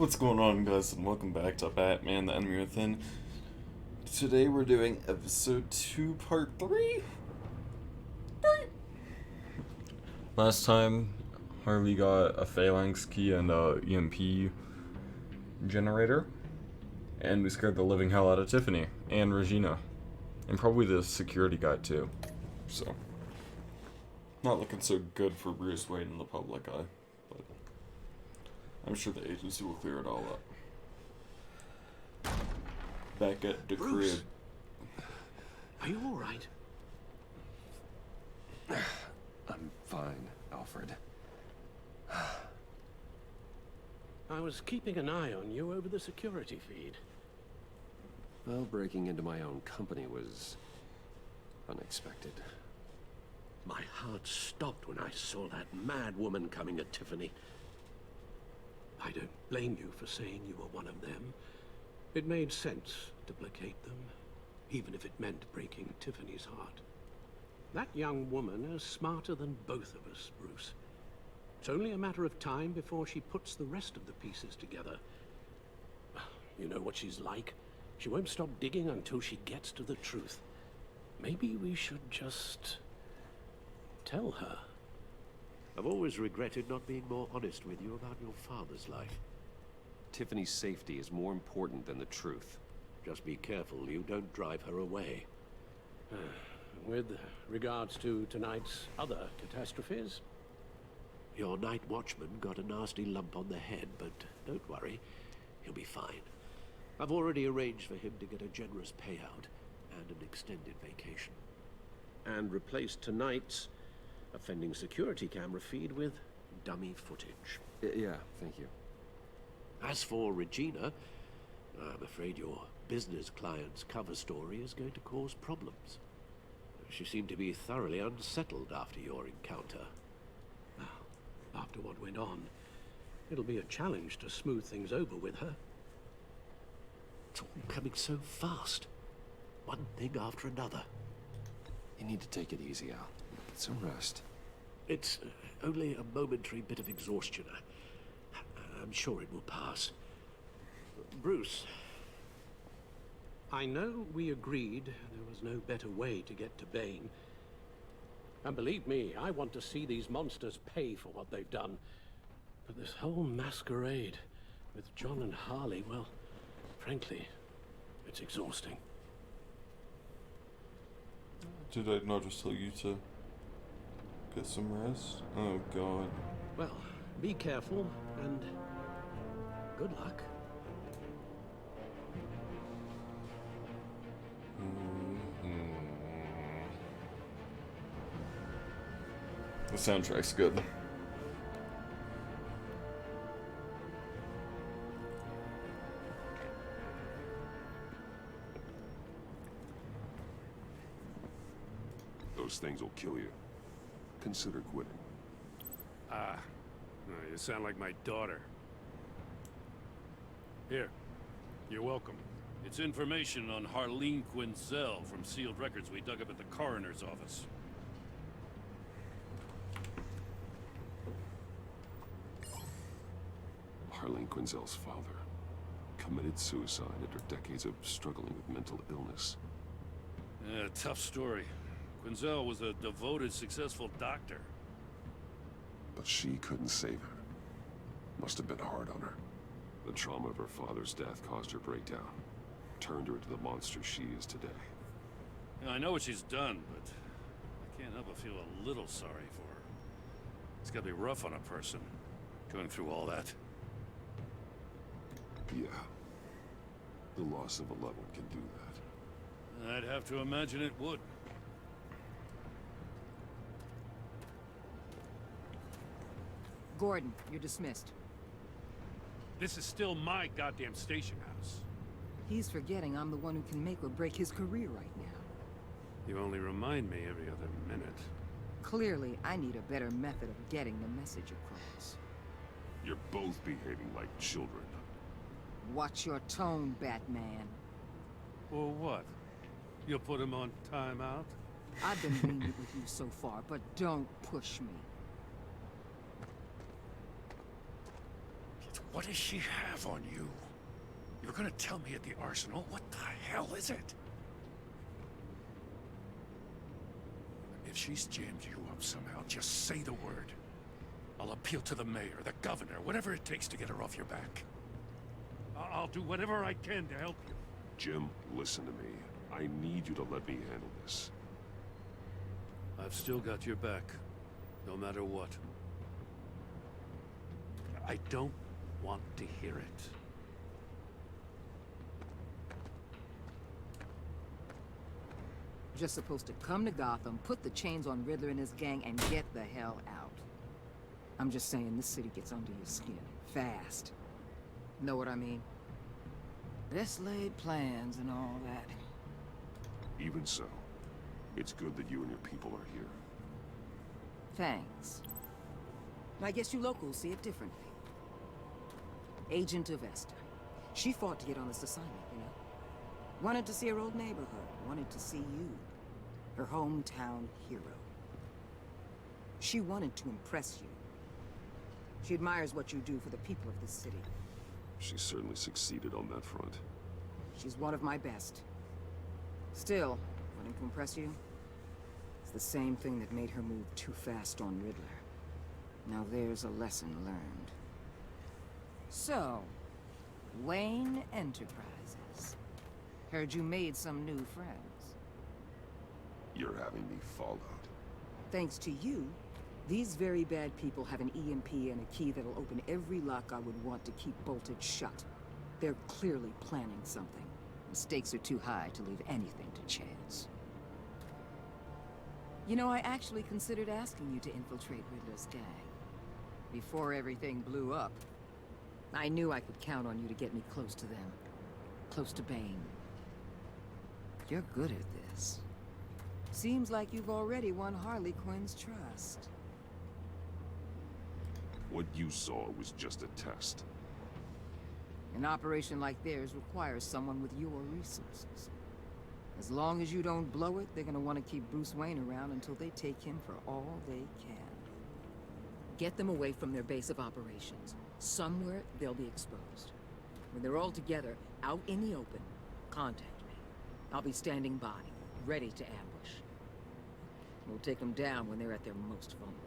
What's going on, guys, and welcome back to Batman the Enemy Within. Today we're doing episode 2, part 3? Last time, Harley got a phalanx key and a EMP generator, and we scared the living hell out of Tiffany and Regina, and probably the security guy too. So, not looking so good for Bruce Wayne in the public eye, but I'm sure the agency will clear it all up. Back at the Bruce, crib. are you all right? I'm fine, Alfred. I was keeping an eye on you over the security feed. Well, breaking into my own company was unexpected. My heart stopped when I saw that mad woman coming at Tiffany. I don't blame you for saying you were one of them. It made sense to placate them, even if it meant breaking Tiffany's heart. That young woman is smarter than both of us, Bruce. It's only a matter of time before she puts the rest of the pieces together. You know what she's like. She won't stop digging until she gets to the truth. Maybe we should just tell her. I've always regretted not being more honest with you about your father's life. Tiffany's safety is more important than the truth. Just be careful you don't drive her away. With regards to tonight's other catastrophes? Your night watchman got a nasty lump on the head, but don't worry, he'll be fine. I've already arranged for him to get a generous payout and an extended vacation. And replaced tonight's offending security camera feed with dummy footage. Yeah, thank you. As for Regina, I'm afraid your business client's cover story is going to cause problems. She seemed to be thoroughly unsettled after your encounter. After what went on, it'll be a challenge to smooth things over with her. It's all coming so fast. One thing after another. You need to take it easy, Al. Get some rest. It's only a momentary bit of exhaustion. I'm sure it will pass. Bruce. I know we agreed there was no better way to get to Bane. And believe me, I want to see these monsters pay for what they've done. But this whole masquerade with John and Harley, well, frankly, it's exhausting. Did I not just tell you to get some rest? Oh god. Well, be careful and good luck. The soundtrack's good. Those things will kill you. Consider quitting. You sound like my daughter. Here, you're welcome. It's information on Harleen Quinzel from sealed records we dug up at the coroner's office. Harleen Quinzel's father committed suicide after decades of struggling with mental illness. Yeah, tough story. Quinzel was a devoted, successful doctor. But she couldn't save her. Must have been hard on her. The trauma of her father's death caused her breakdown. Turned her into the monster she is today. Yeah, I know what she's done, but I can't help but feel a little sorry for her. It's gotta be rough on a person, going through all that. Yeah. The loss of a loved one can do that. I'd have to imagine it would. Gordon, you're dismissed. This is still my goddamn station house. He's forgetting I'm the one who can make or break his career right now. You only remind me every other minute. Clearly, I need a better method of getting the message across. You're both behaving like children. Watch your tone, Batman. Or what? You'll put him on timeout? I've been lenient with you so far, but don't push me. What does she have on you? You're gonna tell me at the arsenal? What the hell is it? If she's jammed you up somehow, just say the word. I'll appeal to the mayor, the governor, whatever it takes to get her off your back. I'll do whatever I can to help you. Jim, listen to me. I need you to let me handle this. I've still got your back, no matter what. I don't want to hear it. Just supposed to come to Gotham, put the chains on Riddler and his gang, and get the hell out. I'm just saying, this city gets under your skin. Fast. Know what I mean? Best laid plans and all that. Even so, it's good that you and your people are here. Thanks. I guess you locals see it differently. Agent of Esther. She fought to get on this assignment, you know? Wanted to see her old neighborhood. Wanted to see you. Her hometown hero. She wanted to impress you. She admires what you do for the people of this city. She certainly succeeded on that front. She's one of my best. Still, wanting to impress you? It's the same thing that made her move too fast on Riddler. Now there's a lesson learned. So, Wayne Enterprises. Heard you made some new friends. You're having me followed. Thanks to you, these very bad people have an EMP and a key that'll open every lock I would want to keep bolted shut. They're clearly planning something. The stakes are too high to leave anything to chance. You know, I actually considered asking you to infiltrate Riddler's gang. Before everything blew up. I knew I could count on you to get me close to them. Close to Bane. You're good at this. Seems like you've already won Harley Quinn's trust. What you saw was just a test. An operation like theirs requires someone with your resources. As long as you don't blow it, they're gonna want to keep Bruce Wayne around until they take him for all they can. Get them away from their base of operations. Somewhere they'll be exposed. When they're all together, out in the open, contact me. I'll be standing by, ready to ambush. We'll take them down when they're at their most vulnerable.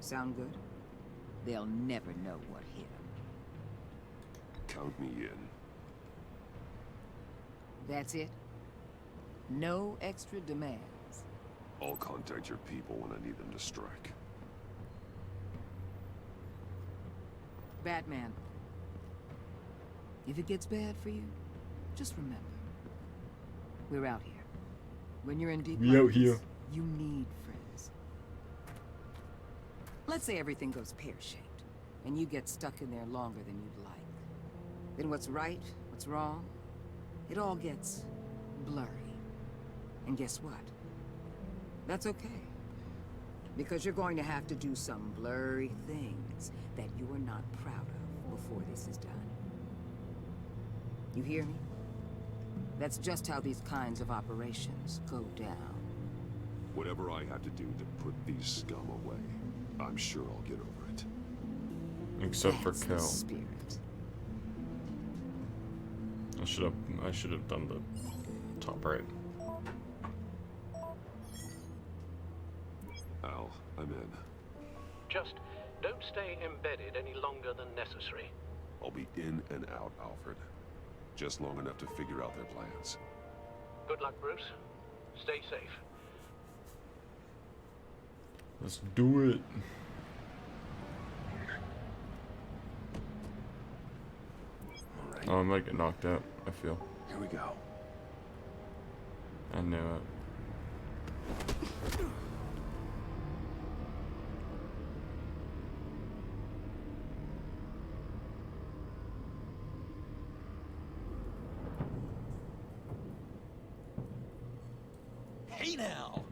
Sound good? They'll never know what hit them. Count me in. That's it? No extra demands. I'll contact your people when I need them to strike. Batman. If it gets bad for you, just remember. We're out here. When you're in deep We out like here. this, you need friends. Let's say everything goes pear-shaped, and you get stuck in there longer than you'd like. Then what's right, what's wrong, it all gets blurry. And guess what? That's okay. Because you're going to have to do some blurry things that you are not proud of before this is done. You hear me? That's just how these kinds of operations go down. Whatever I have to do to put these scum away, I'm sure I'll get over it. Except for That's the Kel. spirit. I should have done the top right. Al, I'm in. Just don't stay embedded any longer than necessary. I'll be in and out, Alfred. Just long enough to figure out their plans. Good luck, Bruce. Stay safe. Let's do it. All right, Oh, I might get knocked out, I feel. here we go. I knew it. Hey now!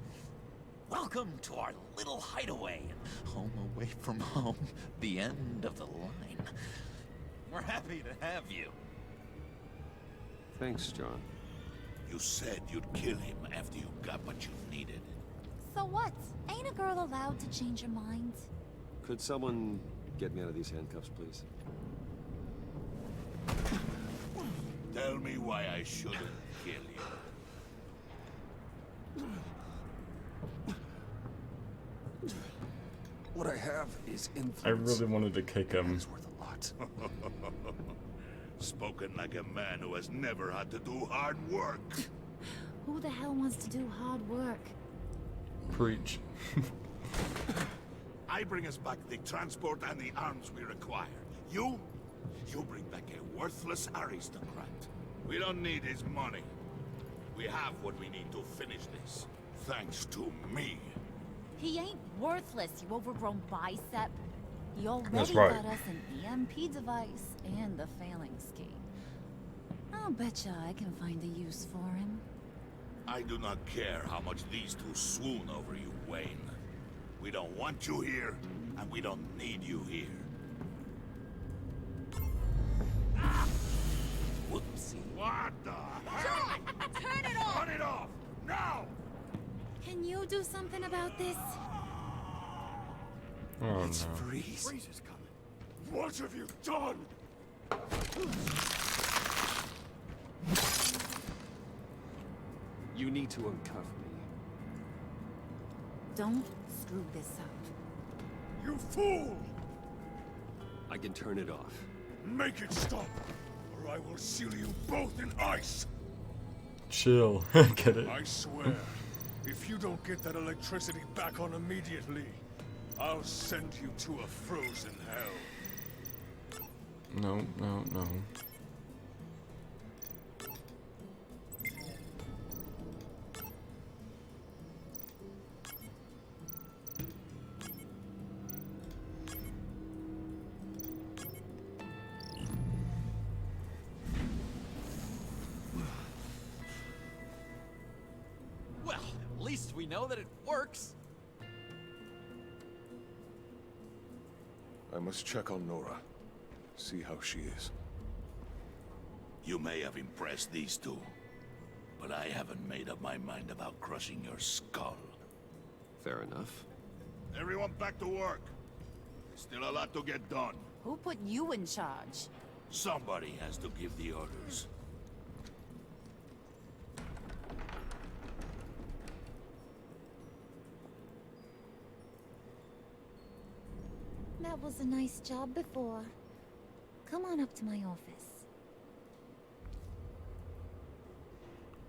Welcome to our little hideaway. Home away from home. The end of the line. We're happy to have you. Thanks, John. You said you'd kill him after you got what you needed. So what? Ain't a girl allowed to change her mind? Could someone get me out of these handcuffs, please? Tell me why I shouldn't kill you. What I have is influence. I really wanted to kick him. It's worth a lot. Spoken like a man who has never had to do hard work. Who the hell wants to do hard work? Preach. I bring us back the transport and the arms we require. You bring back a worthless aristocrat. We don't need his money. We have what we need to finish this. Thanks to me. He ain't worthless, you overgrown bicep. He already That's right. got us an EMP device and the phalanx key. I'll betcha I can find a use for him. I do not care how much these two swoon over you, Wayne. We don't want you here, and we don't need you here. Whoopsie. What the hell? Turn it off! Turn it off! Now! Can you do something about this? Oh It's no. Freeze. Freeze is coming. What have you done? You need to uncuff me. Don't screw this up. You fool! I can turn it off. Make it stop, or I will seal you both in ice! Chill. Get it? I swear, if you don't get that electricity back on immediately, I'll send you to a frozen hell. No, no, no. Well, at least we know that it works. I must check on Nora. See how she is. You may have impressed these two, but I haven't made up my mind about crushing your skull. Fair enough. Everyone back to work. There's still a lot to get done. Who put you in charge? Somebody has to give the orders. That was a nice job before. Come on up to my office.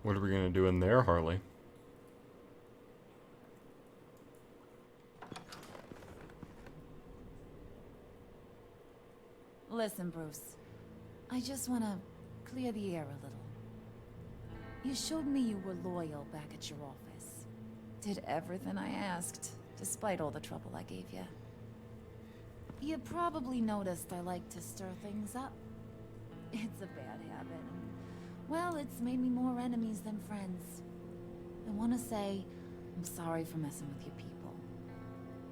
What are we gonna do in there, Harley? Listen, Bruce. I just want to clear the air a little. You showed me you were loyal back at your office. Did everything I asked, despite all the trouble I gave you. You probably noticed I like to stir things up. It's a bad habit. Well, it's made me more enemies than friends. I want to say I'm sorry for messing with your people.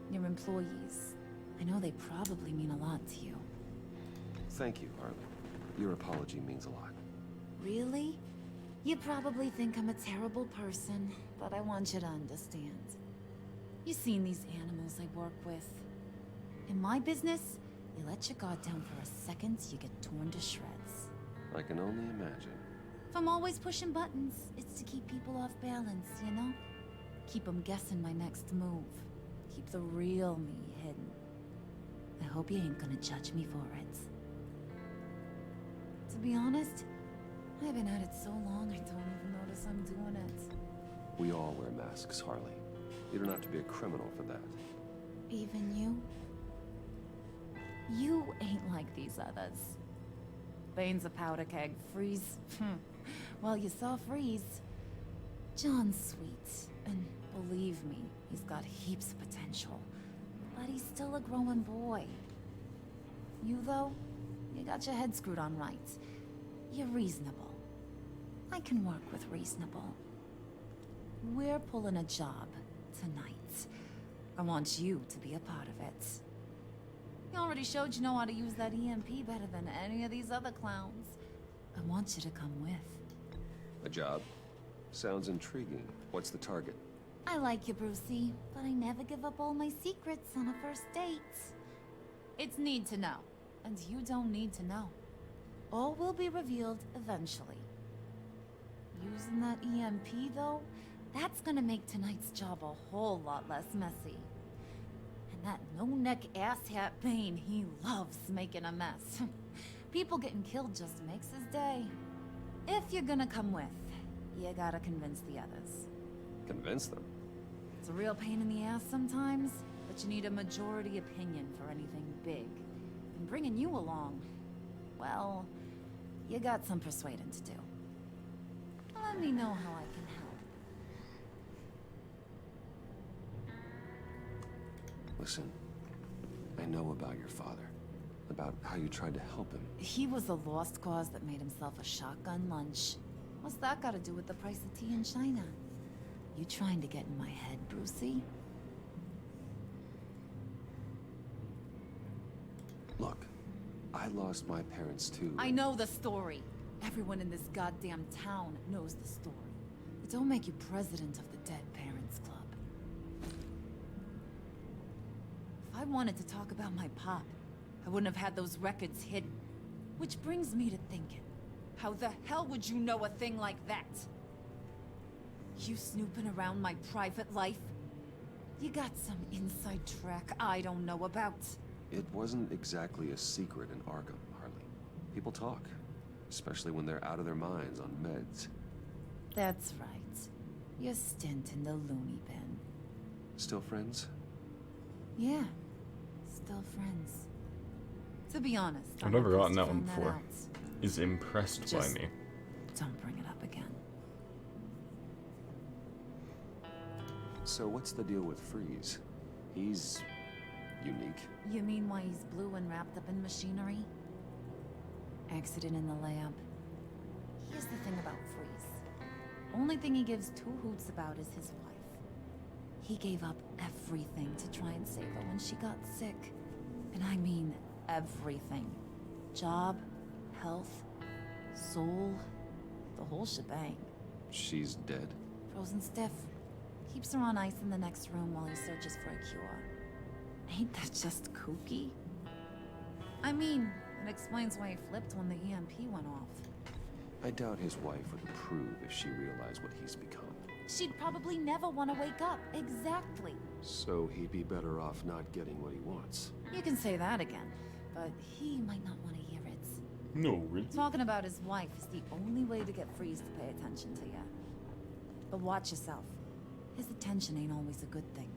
Your employees. I know they probably mean a lot to you. Thank you, Harley. Your apology means a lot. Really? You probably think I'm a terrible person, but I want you to understand. You've seen these animals I work with. In my business, you let your guard down for a second, you get torn to shreds. I can only imagine. If I'm always pushing buttons, it's to keep people off balance, you know? Keep them guessing my next move. Keep the real me hidden. I hope you ain't gonna judge me for it. To be honest, I've been at it so long I don't even notice I'm doing it. We all wear masks, Harley. You don't have to be a criminal for that. Even you? You ain't like these others. Bane's a powder keg. Freeze. Well, you saw Freeze. John's sweet, and believe me, he's got heaps of potential. But he's still a growing boy. You, though, you got your head screwed on right. You're reasonable. I can work with reasonable. We're pulling a job tonight. I want you to be a part of it. You already showed you know how to use that EMP better than any of these other clowns. I want you to come with. A job? Sounds intriguing. What's the target? I like you, Brucey, but I never give up all my secrets on a first date. It's need to know, and you don't need to know. All will be revealed eventually. Using that EMP, though, that's gonna make tonight's job a whole lot less messy. And that no-neck asshat Bane, he loves making a mess. People getting killed just makes his day. If you're gonna come with, you gotta convince the others. Convince them? It's a real pain in the ass sometimes, but you need a majority opinion for anything big. And bringing you along, well, you got some persuading to do. Let me know how I can help. Listen, I know about your father. About how you tried to help him. He was a lost cause that made himself a shotgun lunch. What's that got to do with the price of tea in China? You trying to get in my head, Brucey? Look, I lost my parents too. I know the story. Everyone in this goddamn town knows the story. But don't make you president of the Dead Parents Club. If I wanted to talk about my pop, I wouldn't have had those records hidden. Which brings me to thinking, how the hell would you know a thing like that? You snooping around my private life? You got some inside track I don't know about. It wasn't exactly a secret in Arkham, Harley. People talk, especially when they're out of their minds on meds. That's right. Your stint in the loony bin. Still friends? Yeah, still friends. To be honest, I've never not gotten that supposed one to find before. out. Is impressed Just by me. Don't bring it up again. So what's the deal with Freeze? He's unique. You mean why he's blue and wrapped up in machinery? Accident in the lab. Here's the thing about Freeze. Only thing he gives two hoots about is his wife. He gave up everything to try and save her when she got sick. And I mean everything. Job, health, soul, the whole shebang. She's dead? Frozen stiff. Keeps her on ice in the next room while he searches for a cure. Ain't that just kooky? I mean, it explains why he flipped when the EMP went off. I doubt his wife would approve if she realized what he's become. She'd probably never want to wake up. Exactly. So he'd be better off not getting what he wants. You can say that again, but he might not want to hear it. No, really? Talking about his wife is the only way to get Freeze to pay attention to you. But watch yourself. His attention ain't always a good thing.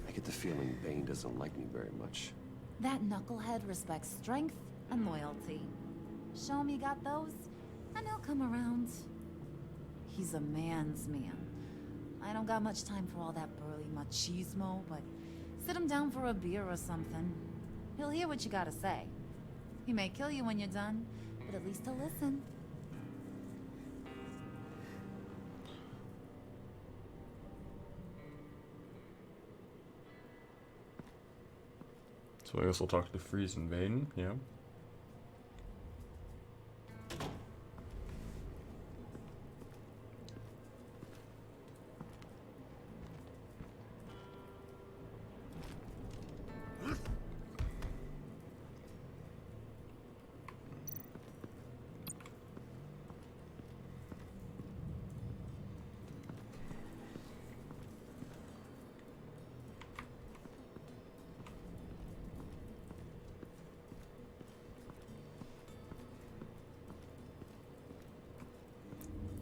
I get the feeling Bane doesn't like me very much. That knucklehead respects strength and loyalty. Show him you got those, and he'll come around. He's a man's man. I don't got much time for all that burly machismo, but sit him down for a beer or something. He'll hear what you gotta say. He may kill you when you're done, but at least he'll listen. So I guess we'll talk to Freeze and Bane, yeah.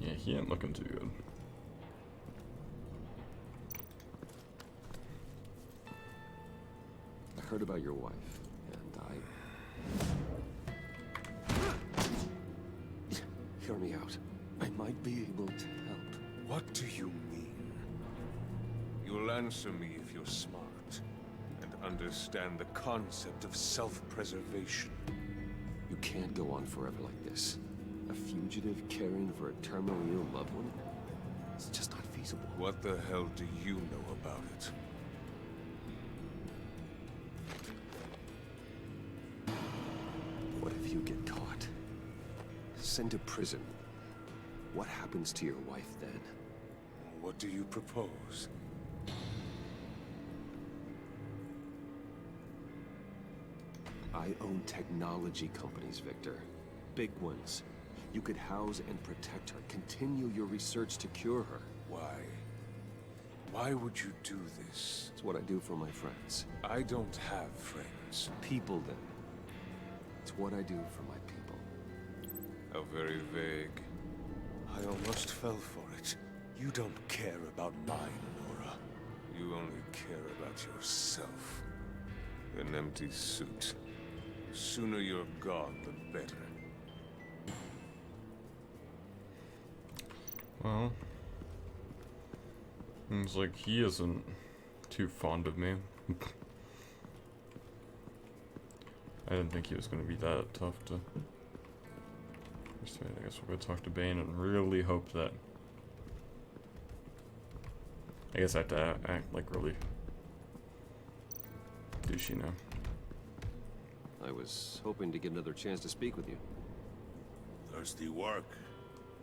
Yeah, he ain't looking too good. I heard about your wife, and hear me out. I might be able to help. What do you mean? You'll answer me if you're smart and understand the concept of self-preservation. You can't go on forever like this. A fugitive caring for a terminally ill loved one? It's just not feasible. What the hell do you know about it? What if you get caught? Sent to prison? What happens to your wife then? What do you propose? I own technology companies, Victor. Big ones. You could house and protect her, continue your research to cure her. Why? Why would you do this? It's what I do for my friends. I don't have friends. People, then. It's what I do for my people. How very vague. I almost fell for it. You don't care about mine, Nora. You only care about yourself. An empty suit. The sooner you're gone, the better. Well, seems like he isn't too fond of me. I didn't think he was going to be that tough to persuade. I guess we'll go talk to Bane and really hope that... I guess I have to act like really douchey now. I was hoping to get another chance to speak with you. Thirsty work.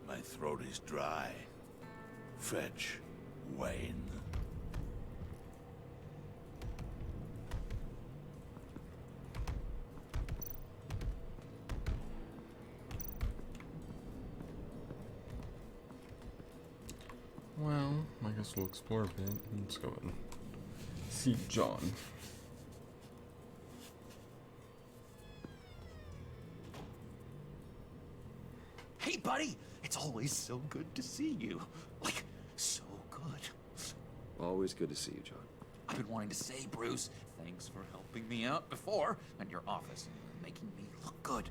My throat is dry. Fetch Wayne. Well, I guess we'll explore a bit. Let's go and see John. Hey, buddy! It's always so good to see you. Like, so good. Always good to see you, John. I've been wanting to say, Bruce, thanks for helping me out before, and your office, making me look good.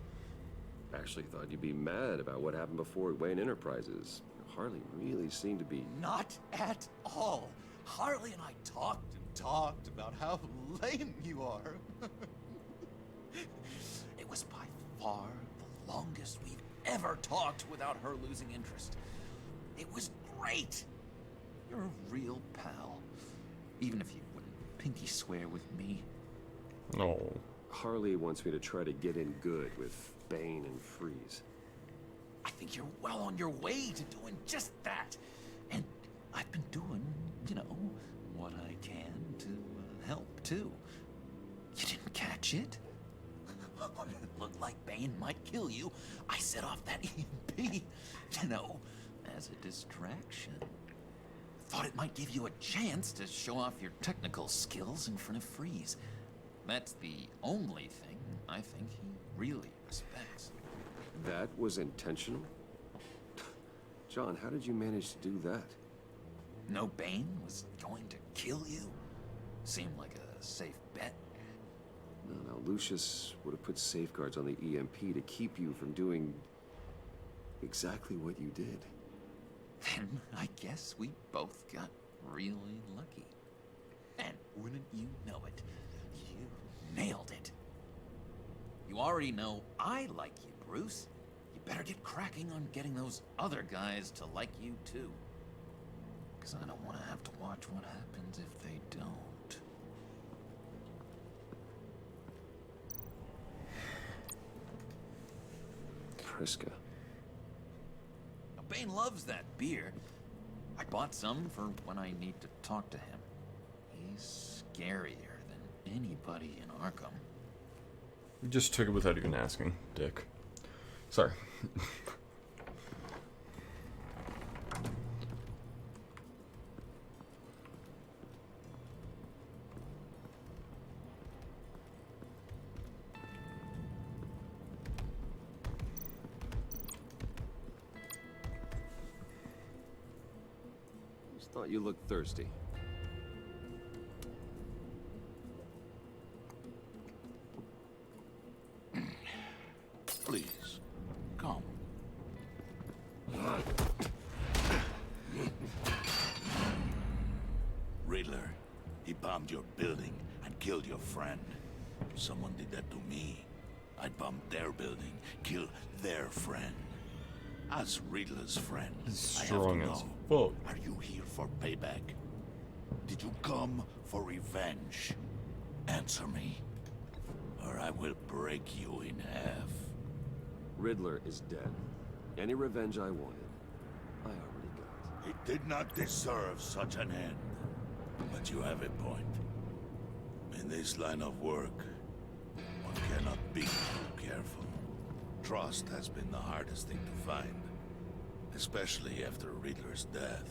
Actually thought you'd be mad about what happened before Wayne Enterprises. Harley really seemed to be... Not at all. Harley and I talked and talked about how lame you are. It was by far the longest we've ever talked without her losing interest. It was great. You're a real pal. Even if you wouldn't pinky swear with me. No. Harley wants me to try to get in good with Bane and Freeze. I think you're well on your way to doing just that. And I've been doing, you know, what I can to help, too. You didn't catch it? When it looked like Bane might kill you, I set off that EMP, you know, as a distraction. Thought it might give you a chance to show off your technical skills in front of Freeze. That's the only thing I think he really respects. That was intentional? John, how did you manage to do that? No Bane was going to kill you? Seemed like a safe bet. No, Lucius would have put safeguards on the EMP to keep you from doing exactly what you did. Then I guess we both got really lucky. And wouldn't you know it, you nailed it. You already know I like you, Bruce. You better get cracking on getting those other guys to like you too. Because I don't want to have to watch what happens if they don't. Priska. Now, Bane loves that beer. I bought some for when I need to talk to him. He's scarier than anybody in Arkham. You just took it without even asking, Dick. Sorry. Just thought you looked thirsty. Please, come. Riddler, he bombed your building and killed your friend. Someone did that to me. I'd bomb their building, kill their friend. As Riddler's friend, I have to Strong as know, fuck. are you here for payback? Did you come for revenge? Answer me, or I will break you in half. Riddler is dead. Any revenge I wanted, I already got. He did not deserve such an end. But you have a point. In this line of work, one cannot Be careful. Trust has been the hardest thing to find. Especially after Riddler's death.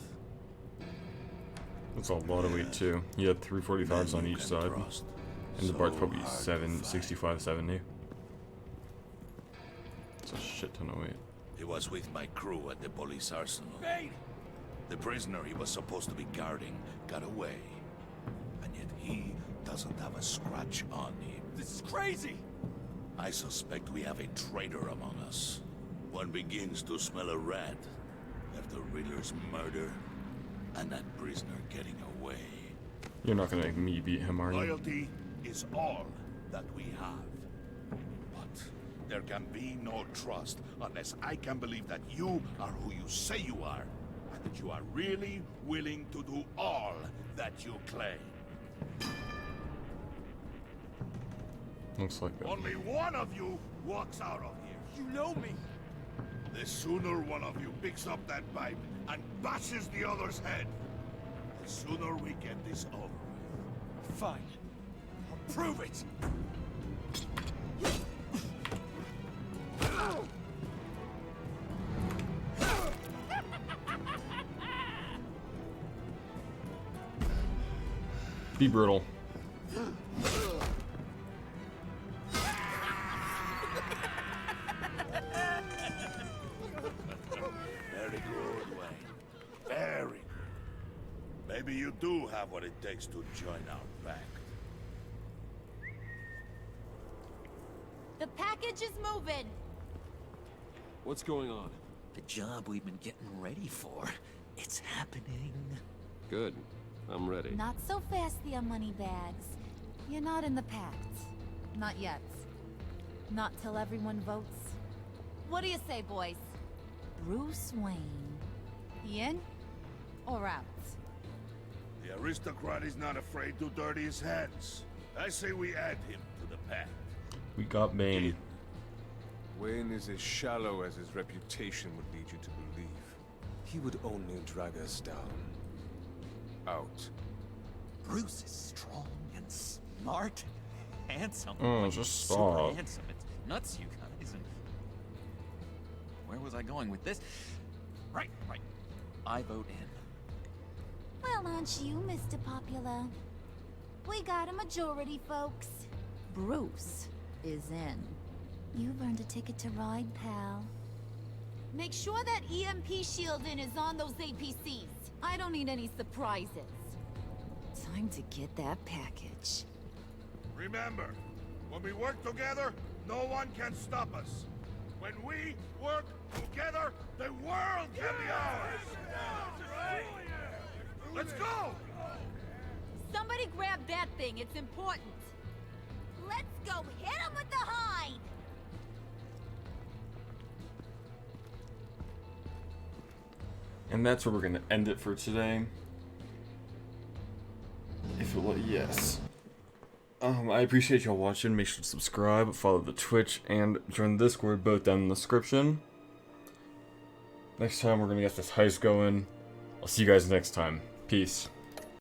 That's a lot of weight too. He had 345s on each side. And the bar's probably 65, 70. It's a shit ton of weight. He was with my crew at the police arsenal. The prisoner he was supposed to be guarding got away. And yet he doesn't have a scratch on him. This is crazy! I suspect we have a traitor among us. One begins to smell a rat after Riddler's murder and that prisoner getting away. You're not gonna make me beat him, are you? Loyalty is all that we have. But there can be no trust unless I can believe that you are who you say you are, and that you are really willing to do all that you claim. Looks like that. Only one of you walks out of here. You know me! The sooner one of you picks up that pipe and bashes the other's head, the sooner we get this over with. Fine. I'll prove it! Be brutal. Very good, Wayne. Very good. Maybe you do have what it takes to join our pact. The package is moving. What's going on? The job we've been getting ready for. It's happening. Good. I'm ready. Not so fast, the money bags. You're not in the pact. Not yet. Not till everyone votes. What do you say, boys? Bruce Wayne. He in or out? The aristocrat is not afraid to dirty his hands. I say we add him to the pact. We got Bane. Wayne is as shallow as his reputation would lead you to believe. He would only drag us down. Out. Bruce is strong and smart and handsome. Oh, Like, just super stop. handsome. It's nuts, you guys. And where was I going with this? Right. I vote in. Well, aren't you, Mr. Popular? We got a majority, folks. Bruce is in. You've earned a ticket to ride, pal. Make sure that EMP shielding is on those APCs. I don't need any surprises. Time to get that package. Remember, when we work together, no one can stop us. When we work together, the world can be ours! Let's go! Somebody grab that thing, it's important. Let's go hit him with the hide! And that's where we're gonna end it for today. If it will, yes. I appreciate y'all watching. Make sure to subscribe, follow the Twitch, and join the Discord, both down in the description. Next time we're gonna get this heist going. I'll see you guys next time. Peace.